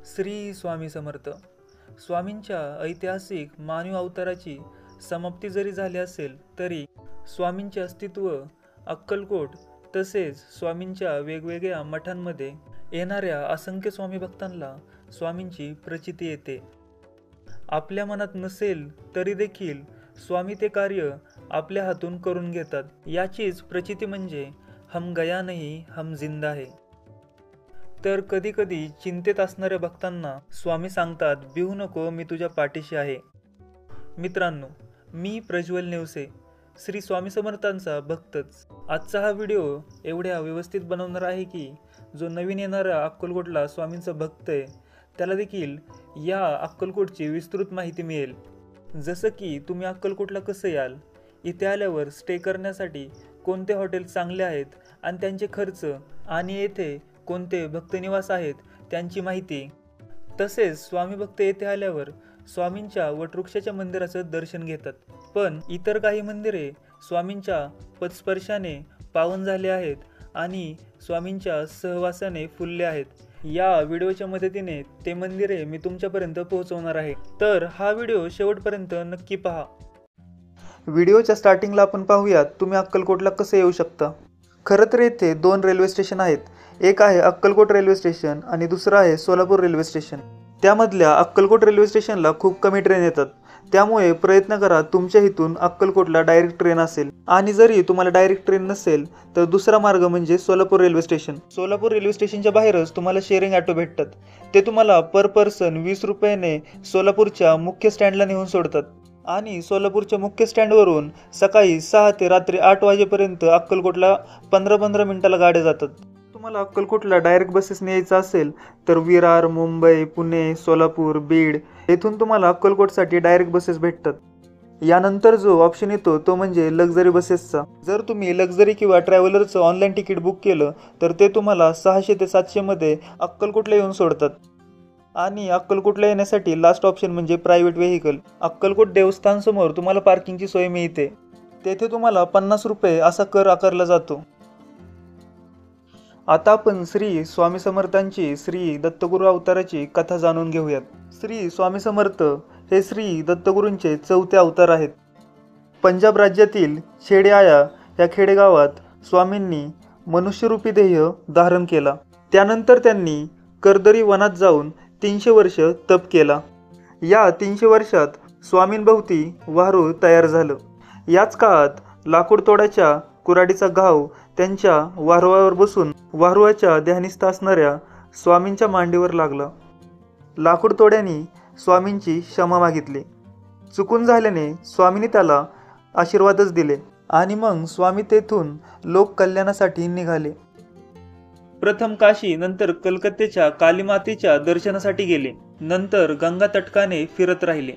श्री स्वामी समर्थ. स्वामींच्या ऐतिहासिक मानव अवताराची समाप्ती जरी झाली असेल तरी स्वामींचे अस्तित्व अक्कलकोट तसेच स्वामींच्या वेगवेगळ्या मठांमध्ये येणाऱ्या असंख्य स्वामी भक्तांना स्वामींची प्रचिती येते. आपल्या मनात नसेल तरी देखील स्वामी ते कार्य आपल्या हातून करून घेतात. याचीच प्रचिती म्हणजे हम गया नहीं हम जिंदा है. तर कधी कधी चिंतेत असणाऱ्या भक्तांना स्वामी सांगतात, भिवू नको, मी तुझ्या पाठीशी आहे. मित्रांनो, मी प्रज्वल नेवसे, श्री स्वामी समर्थांचा भक्तच. आजचा हा व्हिडिओ एवढ्या व्यवस्थित बनवणार आहे की जो नवीन येणारा अक्कलकोटला स्वामींचा भक्त आहे त्याला देखील या अक्कलकोटची विस्तृत माहिती मिळेल. जसं की तुम्ही अक्कलकोटला कसं याल, इथे आल्यावर स्टे करण्यासाठी कोणते हॉटेल चांगले आहेत आणि त्यांचे खर्च, आणि येथे कोणते भक्तनिवास आहेत त्यांची माहिती. तसेच स्वामी भक्त येथे आल्यावर स्वामींच्या वटवृक्षाच्या मंदिराचं दर्शन घेतात. पण इतर काही मंदिरे स्वामींच्या पदस्पर्शाने पावन झाले आहेत आणि स्वामींच्या सहवासाने फुलले आहेत. या व्हिडिओच्या मदतीने ते मंदिरे मी तुमच्यापर्यंत पोहोचवणार आहे. तर हा व्हिडिओ शेवटपर्यंत नक्की पहा. व्हिडिओच्या स्टार्टिंगला आपण पाहूयात तुम्ही अक्कलकोटला कसं येऊ शकता. खरं तर येथे 2 रेल्वे स्टेशन आहेत. एक आहे अक्कलकोट रेल्वे स्टेशन आणि दुसरं आहे सोलापूर रेल्वे स्टेशन. त्यामधल्या अक्कलकोट रेल्वे स्टेशनला खूप कमी ट्रेन येतात, त्यामुळे प्रयत्न करा तुमच्या इथून अक्कलकोटला डायरेक्ट ट्रेन असेल. आणि जरी तुम्हाला डायरेक्ट ट्रेन नसेल तर दुसरा मार्ग म्हणजे Solapur railway station. Solapur railway स्टेशनच्या बाहेरच तुम्हाला शेअरिंग ऑटो भेटतात. ते तुम्हाला पर पर्सन 20 रुपयाने सोलापूरच्या मुख्य स्टँडला नेऊन सोडतात आणि सोलापूरच्या मुख्य स्टँडवरून सकाळी 6 ते रात्री 8 वाजेपर्यंत अक्कलकोटला 15-15 मिनिटाला गाड्या जातात. तुम्हाला अक्कलकोटला डायरेक्ट बसेस न्यायचं असेल तर विरार, मुंबई, पुणे, सोलापूर, बीड येथून तुम्हाला अक्कलकोटसाठी डायरेक्ट बसेस भेटतात. यानंतर जो ऑप्शन येतो तो म्हणजे लक्झरी बसेसचा. जर तुम्ही लक्झरी किंवा ट्रॅव्हलरचं ऑनलाईन तिकीट बुक केलं तर ते तुम्हाला 600 ते 700 मध्ये अक्कलकोटला येऊन सोडतात. आणि अक्कलकोटला येण्यासाठी लास्ट ऑप्शन म्हणजे प्रायव्हेट व्हेकल. अक्कलकोट देवस्थान समोर तुम्हाला पार्किंगची सोय मिळते. तेथे तुम्हाला 50 रुपये असा कर आकारला जातो. आता आपण श्री स्वामी समर्थांची श्री दत्तगुरू अवताराची कथा जाणून घेऊयात. श्री स्वामी समर्थ हे श्री दत्तगुरूंचे 4थे अवतार आहेत. पंजाब राज्यातील छेडयाया या खेडेगावात स्वामींनी मनुष्यरूपी देह धारण केला. त्यानंतर त्यांनी कर्दरी वनात जाऊन 300 वर्ष तप केला. या 300 वर्षात स्वामींभोवती वारूळ तयार झालं. याच काळात लाकूड तोडाच्या कुऱ्हाडीचा घाव त्यांच्या वारुळावर बसून वारुळाच्या ध्यानिस्थ असणाऱ्या स्वामींच्या मांडीवर लागला. लाकूड तोड्याने स्वामींची क्षमा मागितली. चुकून झाल्याने स्वामींनी त्याला आशीर्वादच दिले आणि मग स्वामी तेथून लोक कल्याणासाठी निघाले. प्रथम काशी, नंतर कलकत्त्याच्या कालीमातेच्या दर्शनासाठी गेले. नंतर गंगा तटकाने फिरत राहिले.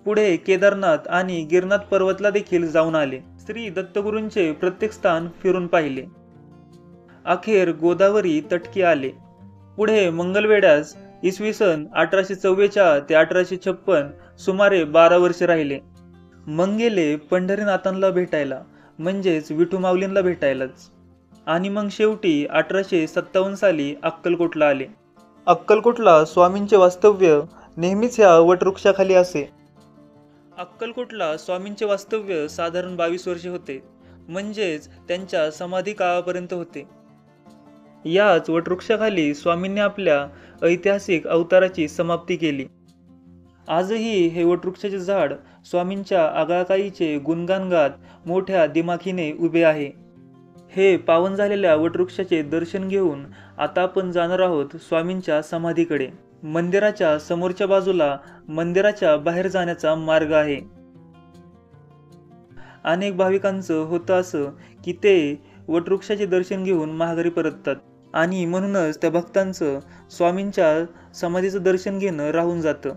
पुढे केदारनाथ आणि गिरनाथ पर्वतला देखील जाऊन आले. श्री दत्तगुरूंचे प्रत्येक स्थान फिरून पाहिले. अखेर गोदावरी तटकी आले. पुढे मंगलवेढ्यास इसवी सन 1844 ते 1856 सुमारे 12 वर्षे राहिले. मग गेले पंढरीनाथांना भेटायला, म्हणजेच विठू माऊलींना भेटायलाच. आणि मग शेवटी 1857 साली अक्कलकोटला आले. अक्कलकोटला स्वामींचे वास्तव्य नेहमीच ह्या वटवृक्षाखाली असे. अक्कलकोटला स्वामींचे वास्तव्य साधारण 22 वर्षे होते, म्हणजेच त्यांच्या समाधी काळापर्यंत होते. याच वटवृक्षाखाली स्वामींनी आपल्या ऐतिहासिक अवताराची समाप्ती केली. आजही हे वटवृक्षाचे झाड स्वामींच्या आगळाकाळीचे गुणगान गात मोठ्या दिमाखीने उभे आहे. हे पावन झालेल्या वटवृक्षाचे दर्शन घेऊन आता आपण जाणार आहोत स्वामींच्या समाधीकडे. मंदिराच्या समोरच्या बाजूला मंदिराच्या बाहेर जाण्याचा मार्ग आहे. अनेक भाविकांचं होतं असं की ते वटवृक्षाचे दर्शन घेऊन माघारी परततात आणि म्हणूनच त्या भक्तांचं स्वामींच्या समाधीचं दर्शन घेणं राहून जातं.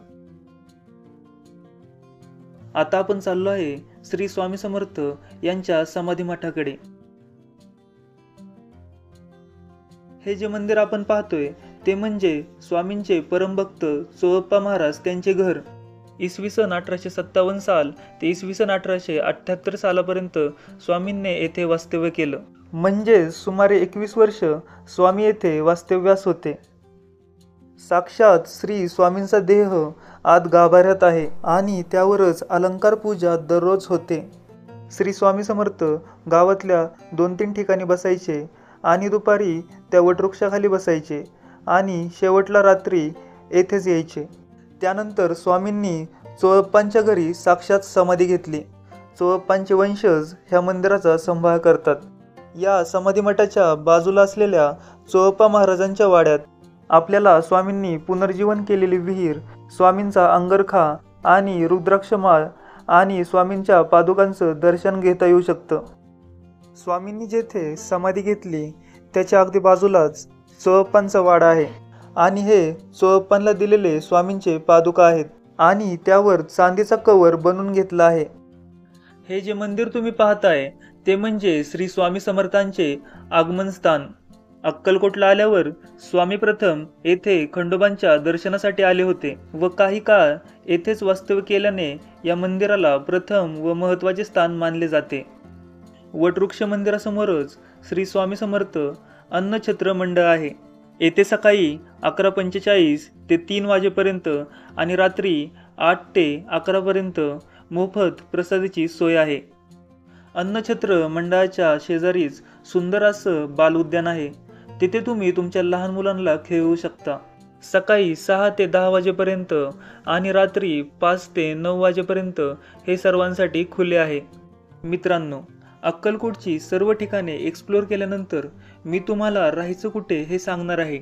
आता आपण चाललो आहे श्री स्वामी समर्थ यांच्या समाधी मठाकडे. हे जे मंदिर आपण पाहतोय ते म्हणजे स्वामींचे परमभक्त चोळप्पा महाराज त्यांचे घर. इसवी सन 1857 साल ते इसवी सन 1878 सालापर्यंत स्वामींनी येथे वास्तव्य केलं. म्हणजे सुमारे 21 वर्ष स्वामी येथे वास्तव्यास होते. साक्षात श्री स्वामींचा देह आत गाभाऱ्यात आहे आणि त्यावरच अलंकार पूजा दररोज होते. श्री स्वामी समर्थ गावातल्या 2-3 ठिकाणी बसायचे आणि दुपारी त्या वटवृक्षाखाली बसायचे आणि शेवटला रात्री येथेच यायचे. त्यानंतर स्वामींनी चोळप्पांच्या घरी साक्षात समाधी घेतली. चोळप्पांचे वंशज ह्या मंदिराचा सांभाळ करतात. या समाधी मठाच्या बाजूला असलेल्या चोळप्पा महाराजांच्या वाड्यात आपल्याला स्वामींनी पुनर्जीवन केलेली विहीर, स्वामींचा अंगरखा आणि रुद्राक्षमाळ आणि स्वामींच्या पादुकांचं दर्शन घेता येऊ शकतं. स्वामींनी जेथे समाधी घेतली त्याच्या अगदी बाजूलाच चोळप्पांचा वाडा आहे आणि हे चोळप्पांना दिलेले स्वामींचे पादुका आहेत आणि त्यावर चांदीचा कवर बनवून घेतला आहे. हे जे मंदिर तुम्ही पाहताय ते म्हणजे श्री स्वामी समर्थांचे आगमन स्थान. अक्कलकोटला आल्यावर स्वामी प्रथम येथे खंडोबांच्या दर्शनासाठी आले होते व काही काळ येथेच वास्तव्य केल्याने या मंदिराला प्रथम व महत्त्वाचे स्थान मानले जाते. वटवृक्ष मंदिरासमोरच श्री स्वामी समर्थ अन्नछत्र मंडळ आहे. येथे सकाळी 11:45 ते 3 वाजेपर्यंत आणि रात्री 8 ते 11 पर्यंत मोफत प्रसादाची सोय आहे. अन्नछत्र मंडळाच्या शेजारीच सुंदर असं बाल उद्यान आहे. तिथे तुम्ही तुमच्या लहान मुलांना खेळवू शकता. सकाळी 6 ते 10 वाजेपर्यंत आणि रात्री 5 ते 9 वाजेपर्यंत हे सर्वांसाठी खुले आहे. मित्रांनो, अक्कलकोटची सर्व ठिकाणे एक्सप्लोर केल्यानंतर मी तुम्हाला राहायचं कुठे हे सांगणार आहे.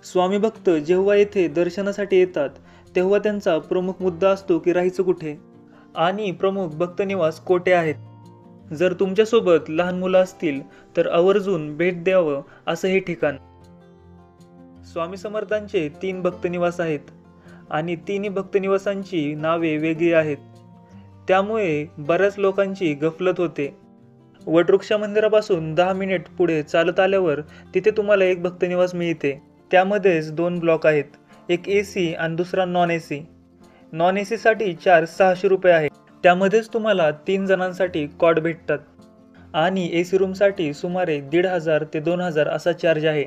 स्वामी भक्त जेव्हा येथे दर्शनासाठी येतात तेव्हा त्यांचा प्रमुख मुद्दा असतो की राहायचं कुठे आणि प्रमुख भक्तनिवास कोठे आहेत. जर तुमच्यासोबत लहान मुलं असतील तर आवर्जून भेट द्यावं असं हे ठिकाण. स्वामी समर्थांचे 3 भक्तनिवास आहेत आणि 3 भक्तनिवासांची नावे वेगळी आहेत. त्यामुळे बऱ्याच लोकांची गफलत होते. वटवृक्ष मंदिरापासून 10 मिनिट पुढे चालत आल्यावर तिथे तुम्हाला एक भक्तनिवास मिळते. त्यामध्येच 2 ब्लॉक आहेत, एक AC आणि दुसरा नॉन AC. नॉन AC साठी चार्ज 600 रुपये आहे. त्यामध्येच तुम्हाला 3 जणांसाठी कॉट भेटतात आणि AC रूमसाठी सुमारे 1500 ते 2000 असा चार्ज आहे.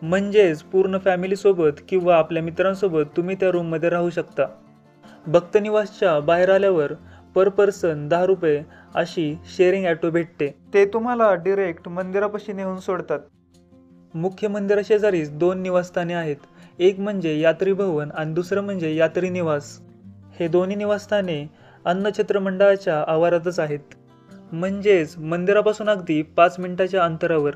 म्हणजेच पूर्ण फॅमिलीसोबत किंवा आपल्या मित्रांसोबत तुम्ही त्या रूममध्ये राहू शकता. भक्तनिवासच्या बाहेर आल्यावर पर पर्सन 10 रुपये अशी शेअरिंग ॲटो भेटते. ते तुम्हाला डिरेक्ट मंदिरापाशी नेऊन सोडतात. मुख्य मंदिराशेजारीच 2 निवासस्थाने आहेत. एक म्हणजे यात्री भवन आणि दुसरं म्हणजे यात्री निवास. हे दोन्ही निवासस्थाने अन्नछत्र मंडळाच्या आवारातच आहेत, म्हणजेच मंदिरापासून अगदी 5 मिनिटाच्या अंतरावर.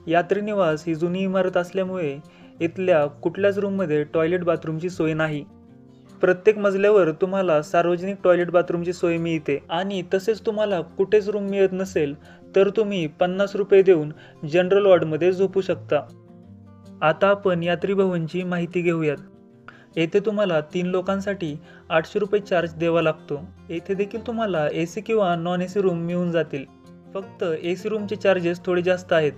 यात्री निवास ही जुनी इमारत असल्यामुळे इथल्या कुठल्याच रूममध्ये टॉयलेट बाथरूमची सोय नाही. प्रत्येक मजल्यावर तुम्हाला सार्वजनिक टॉयलेट बाथरूमची सोय मिळते आणि तसेच तुम्हाला कुठेच रूम मिळत नसेल तर तुम्ही 50 रुपये देऊन जनरल वॉर्डमध्ये झोपू शकता. आता आपण यात्री भवनची माहिती घेऊयात. येथे तुम्हाला 3 लोकांसाठी 800 रुपये चार्ज द्यावा लागतो. येथे देखील तुम्हाला AC किंवा नॉन AC रूम मिळून जातील. फक्त AC रूमचे चार्जेस थोडे जास्त आहेत.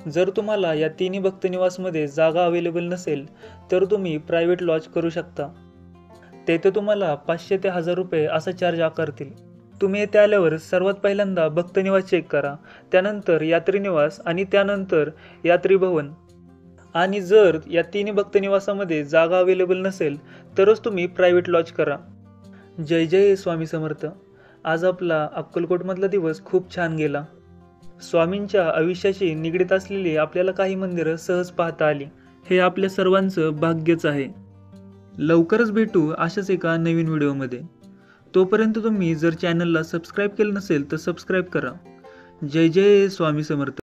जर तुम्हाला या 3 भक्तनिवासमध्ये जागा अवेलेबल नसेल तर तुम्ही प्रायव्हेट लॉज करू शकता. तेथे तुम्हाला 500 ते 1000 रुपये असा चार्ज आकारतील. तुम्ही येथे आल्यावर सर्वात पहिल्यांदा भक्तनिवास चेक करा, त्यानंतर यात्री निवास आणि त्यानंतर यात्री भवन. आणि जर या 3 भक्तनिवासामध्ये जागा अवेलेबल नसेल तरच तुम्ही प्रायव्हेट लॉज करा. जय जय स्वामी समर्थ. आज आपला अक्कलकोटमधला दिवस खूप छान गेला. स्वामींच्या आयुष्याशी निगडीत असलेली आपल्याला काही मंदिरं सहज पाहता आली. हे आपल्या सर्वांचं भाग्यच आहे. लवकरच भेटू अशाच एका नवीन व्हिडिओमध्ये. तोपर्यंत तुम्ही जर चॅनलला सबस्क्राईब केलं नसेल तर सबस्क्राईब करा. जय जय स्वामी समर्थ.